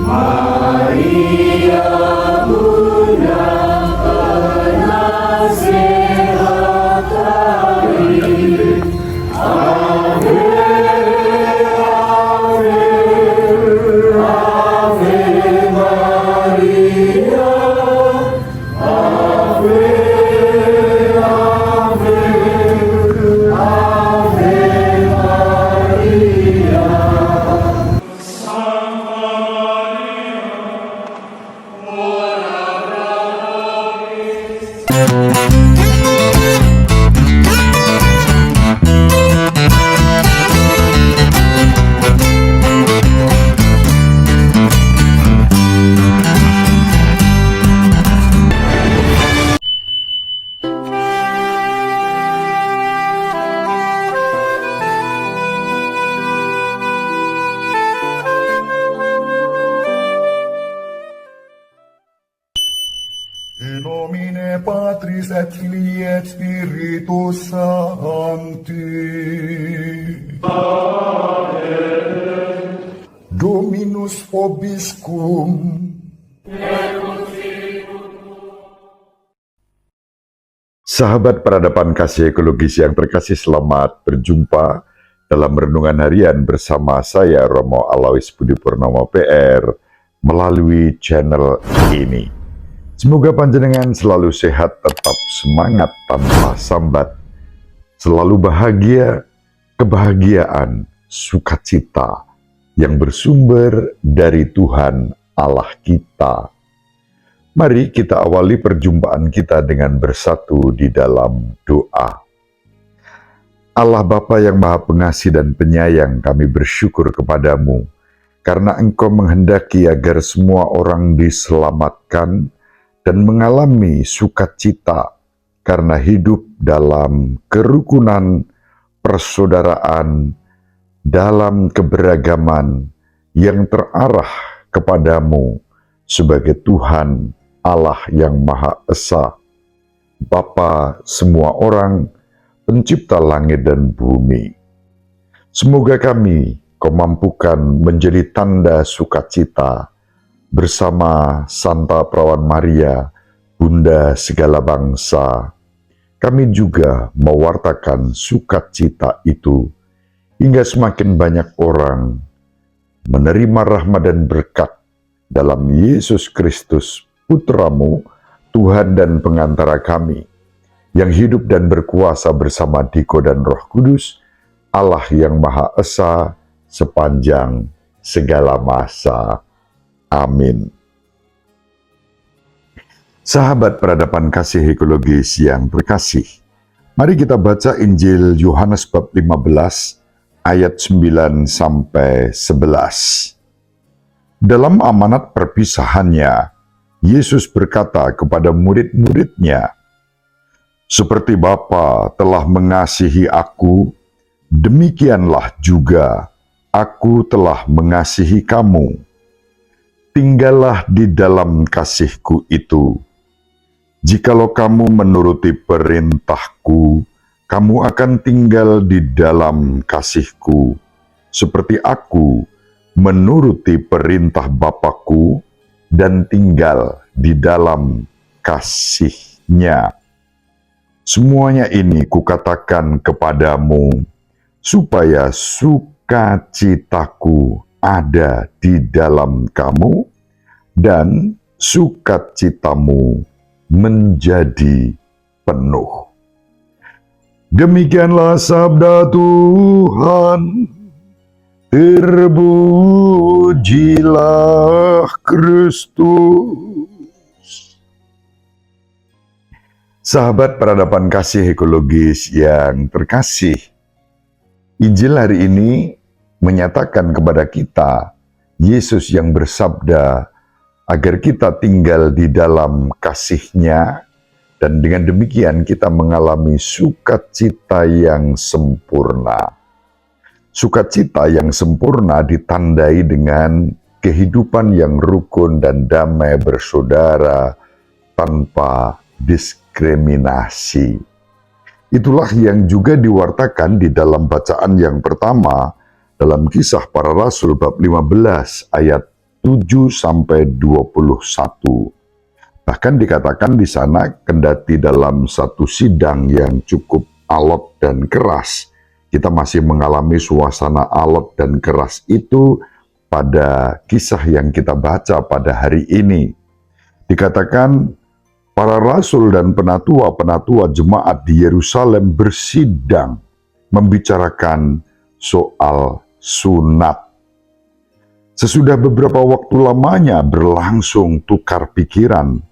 Maria Bunda penasehat kami. Ave, Ave, Ave Maria. Ave, Ave, Ave Maria. In nomine Patris et Filii et Spiritus Sancti. Dominus vobiscum. Sahabat peradaban kasih ekologis yang terkasih, selamat berjumpa dalam renungan harian bersama saya Romo Alois Budi Purnomo PR melalui channel ini. Semoga panjenengan selalu sehat, tetap semangat tanpa sambat, selalu bahagia, kebahagiaan, sukacita yang bersumber dari Tuhan Allah kita. Mari kita awali perjumpaan kita dengan bersatu di dalam doa. Allah Bapa yang Maha Pengasih dan Penyayang, kami bersyukur kepadamu karena Engkau menghendaki agar semua orang diselamatkan dan mengalami sukacita karena hidup dalam kerukunan, persaudaraan, dalam keberagaman yang terarah kepadamu sebagai Tuhan Allah yang Maha Esa, Bapa semua orang, pencipta langit dan bumi. Semoga kami Kau mampukan menjadi tanda sukacita bersama Santa Perawan Maria, Bunda segala bangsa. Kami juga mewartakan sukacita itu hingga semakin banyak orang menerima rahmat dan berkat dalam Yesus Kristus, Putra-Mu, Tuhan dan pengantara kami, yang hidup dan berkuasa bersama Diko dan Roh Kudus, Allah yang Maha Esa sepanjang segala masa. Amin. Sahabat peradaban kasih ekologis yang terkasih, mari kita baca Injil Yohanes bab 15 ayat 9 sampai 11. Dalam amanat perpisahannya, Yesus berkata kepada murid-muridnya, "Seperti Bapa telah mengasihi aku, demikianlah juga aku telah mengasihi kamu. Tinggallah di dalam kasihku itu. Jikalau kamu menuruti perintahku, kamu akan tinggal di dalam kasihku, seperti aku menuruti perintah Bapakku dan tinggal di dalam kasihnya. Semuanya ini kukatakan kepadamu, supaya sukacitaku ada di dalam kamu, dan sukacitamu menjadi penuh." Demikianlah sabda Tuhan. Terpujilah Kristus. Sahabat peradaban kasih ekologis yang terkasih, Injil hari ini menyatakan kepada kita Yesus yang bersabda agar kita tinggal di dalam kasih-Nya, dan dengan demikian kita mengalami sukacita yang sempurna. Sukacita yang sempurna ditandai dengan kehidupan yang rukun dan damai bersaudara tanpa diskriminasi. Itulah yang juga diwartakan di dalam bacaan yang pertama dalam Kisah Para Rasul bab 15 ayat 7-21. Bahkan dikatakan di sana, kendati dalam satu sidang yang cukup alot dan keras, kita masih mengalami suasana alot dan keras itu pada kisah yang kita baca pada hari ini. Dikatakan para rasul dan penatua-penatua jemaat di Yerusalem bersidang membicarakan soal sunat. Sesudah beberapa waktu lamanya berlangsung tukar pikiran,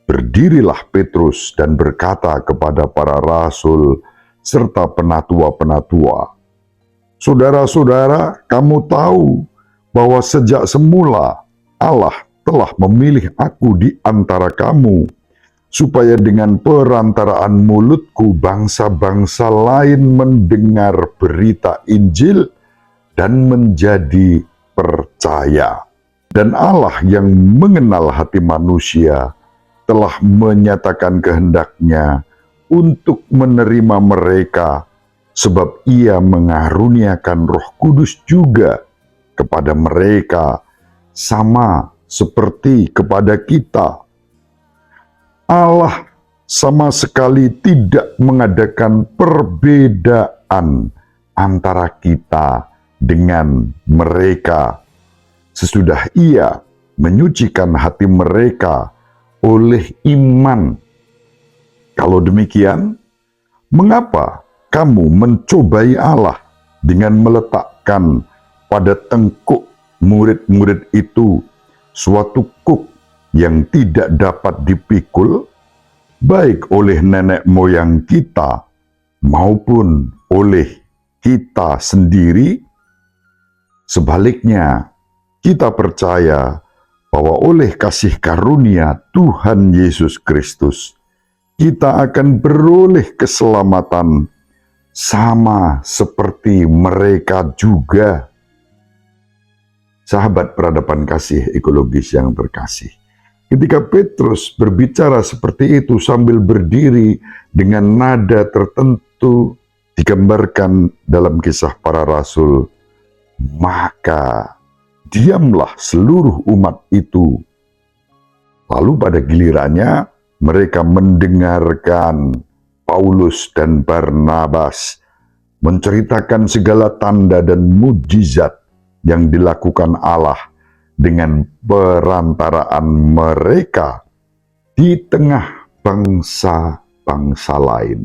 berdirilah Petrus dan berkata kepada para rasul serta penatua-penatua, "Saudara-saudara, kamu tahu bahwa sejak semula Allah telah memilih aku di antara kamu, supaya dengan perantaraan mulutku bangsa-bangsa lain mendengar berita Injil dan menjadi percaya. Dan Allah yang mengenal hati manusia telah menyatakan kehendaknya untuk menerima mereka, sebab Ia mengaruniakan Roh Kudus juga kepada mereka, sama seperti kepada kita. Allah sama sekali tidak mengadakan perbedaan antara kita dengan mereka, sesudah Ia menyucikan hati mereka oleh iman. Kalau demikian, mengapa kamu mencobai Allah dengan meletakkan pada tengkuk murid-murid itu suatu kuk yang tidak dapat dipikul, baik oleh nenek moyang kita maupun oleh kita sendiri? Sebaliknya, kita percaya bahwa oleh kasih karunia Tuhan Yesus Kristus, kita akan beroleh keselamatan sama seperti mereka juga. Sahabat peradaban kasih ekologis yang terkasih, ketika Petrus berbicara seperti itu sambil berdiri dengan nada tertentu digambarkan dalam Kisah Para Rasul, maka diamlah seluruh umat itu. Lalu pada gilirannya mereka mendengarkan Paulus dan Barnabas menceritakan segala tanda dan mujizat yang dilakukan Allah dengan perantaraan mereka di tengah bangsa-bangsa lain.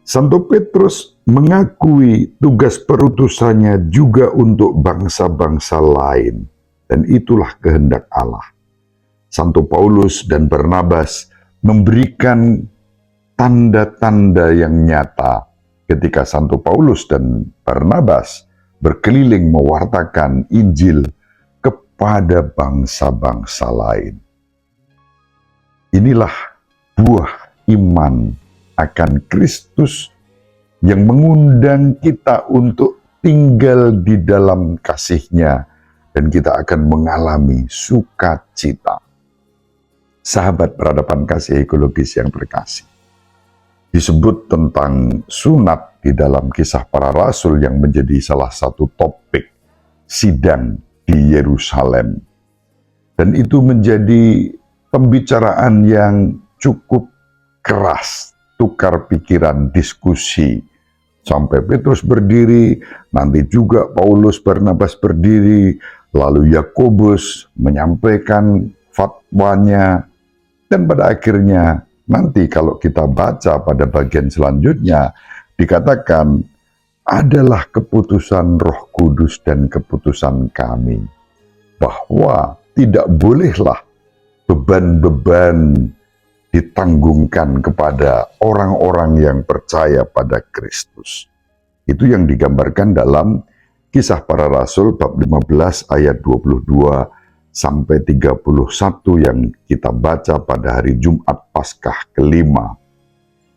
Santo Petrus mengakui tugas perutusannya juga untuk bangsa-bangsa lain, dan itulah kehendak Allah. Santo Paulus dan Barnabas memberikan tanda-tanda yang nyata ketika Santo Paulus dan Barnabas berkeliling mewartakan Injil kepada bangsa-bangsa lain. Inilah buah iman akan Kristus yang mengundang kita untuk tinggal di dalam kasih-Nya, dan kita akan mengalami sukacita. Sahabat peradaban kasih ekologis yang terkasih, disebut tentang sunat di dalam Kisah Para Rasul yang menjadi salah satu topik sidang di Yerusalem. Dan itu menjadi pembicaraan yang cukup keras, tukar pikiran, diskusi. Sampai Petrus berdiri, nanti juga Paulus, Barnabas berdiri, lalu Yakobus menyampaikan fatwanya, dan pada akhirnya nanti kalau kita baca pada bagian selanjutnya, dikatakan adalah keputusan Roh Kudus dan keputusan kami, bahwa tidak bolehlah beban-beban ditanggungkan kepada orang-orang yang percaya pada Kristus. Itu yang digambarkan dalam Kisah Para Rasul bab 15 ayat 22 sampai 31 yang kita baca pada hari Jumat Paskah kelima.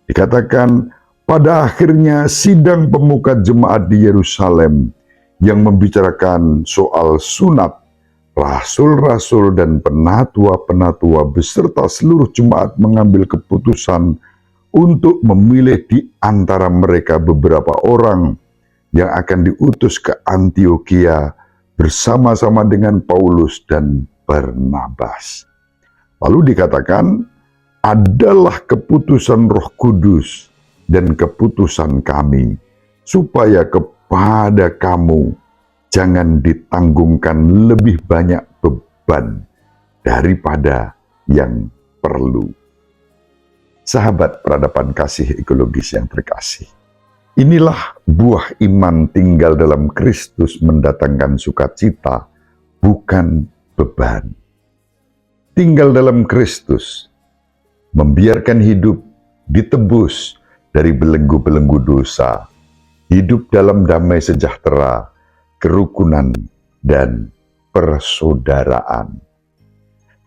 Dikatakan, pada akhirnya sidang pemuka jemaat di Yerusalem yang membicarakan soal sunat, rasul-rasul dan penatua-penatua beserta seluruh jemaat mengambil keputusan untuk memilih di antara mereka beberapa orang yang akan diutus ke Antiokhia bersama-sama dengan Paulus dan Barnabas. Lalu dikatakan, adalah keputusan Roh Kudus dan keputusan kami, supaya kepada kamu jangan ditanggungkan lebih banyak beban daripada yang perlu. Sahabat peradaban kasih ekologis yang terkasih, inilah buah iman tinggal dalam Kristus mendatangkan sukacita, bukan beban. Tinggal dalam Kristus, membiarkan hidup ditebus dari belenggu-belenggu dosa, hidup dalam damai sejahtera, kerukunan, dan persaudaraan.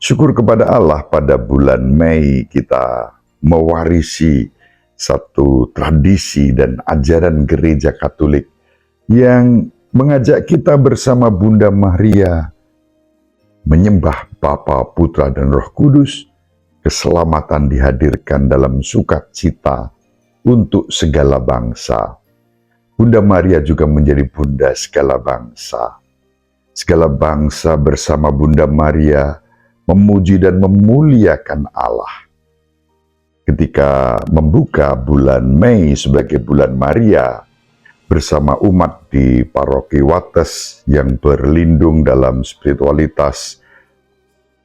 Syukur kepada Allah, pada bulan Mei kita mewarisi satu tradisi dan ajaran gereja Katolik yang mengajak kita bersama Bunda Maria menyembah Bapa, Putra, dan Roh Kudus. Keselamatan dihadirkan dalam sukacita untuk segala bangsa. Bunda Maria juga menjadi bunda segala bangsa. Segala bangsa bersama Bunda Maria memuji dan memuliakan Allah. Ketika membuka bulan Mei sebagai bulan Maria, bersama umat di Paroki Wates yang berlindung dalam spiritualitas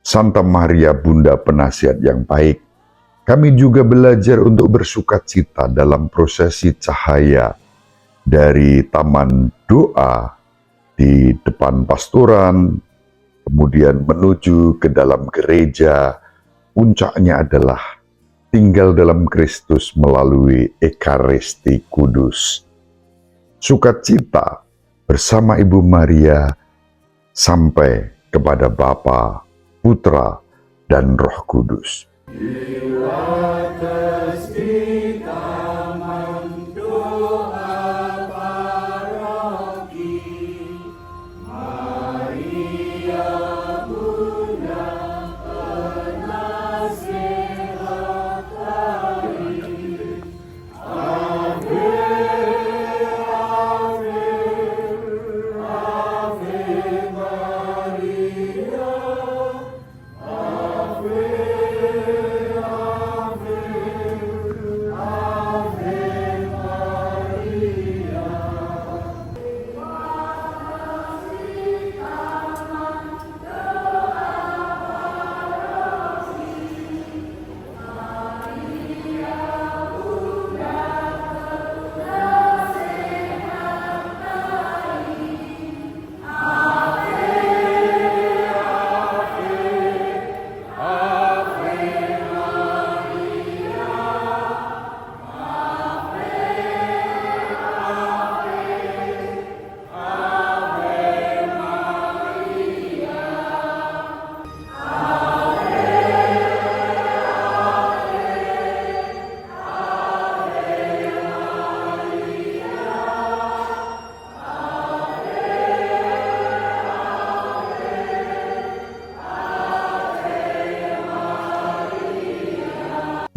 Santa Maria Bunda Penasihat yang baik, kami juga belajar untuk bersukacita dalam prosesi cahaya dari taman doa di depan pastoran, kemudian menuju ke dalam gereja. Puncaknya adalah tinggal dalam Kristus melalui Ekaristi Kudus. Sukacita bersama Ibu Maria sampai kepada Bapa, Putra, dan Roh Kudus.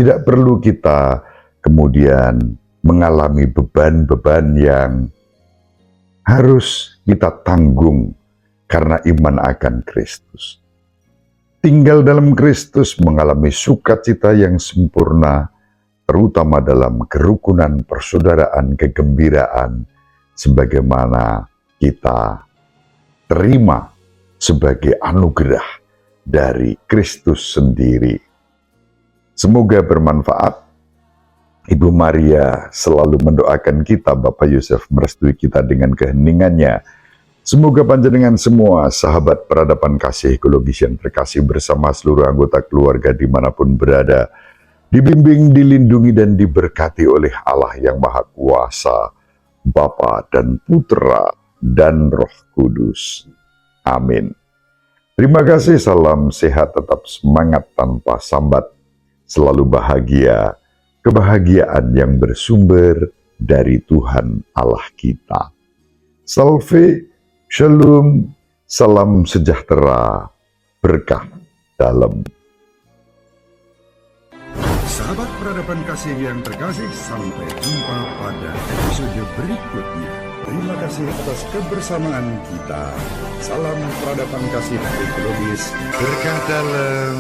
Tidak perlu kita kemudian mengalami beban-beban yang harus kita tanggung karena iman akan Kristus. Tinggal dalam Kristus mengalami sukacita yang sempurna, terutama dalam kerukunan, persaudaraan, kegembiraan, sebagaimana kita terima sebagai anugerah dari Kristus sendiri. Semoga bermanfaat. Ibu Maria selalu mendoakan kita, Bapak Yosef merestui kita dengan keheningannya. Semoga panjenengan semua, sahabat peradaban kasih ekologis yang terkasih bersama seluruh anggota keluarga dimanapun berada, dibimbing, dilindungi, dan diberkati oleh Allah yang Maha Kuasa, Bapa dan Putra dan Roh Kudus. Amin. Terima kasih, salam sehat, tetap semangat tanpa sambat. Selalu bahagia, kebahagiaan yang bersumber dari Tuhan Allah kita. Salve, shalom, salam sejahtera, berkah dalam. Sahabat peradaban kasih yang terkasih, sampai jumpa pada episode berikutnya. Terima kasih atas kebersamaan kita. Salam peradaban kasih ekologis. Berkah dalam.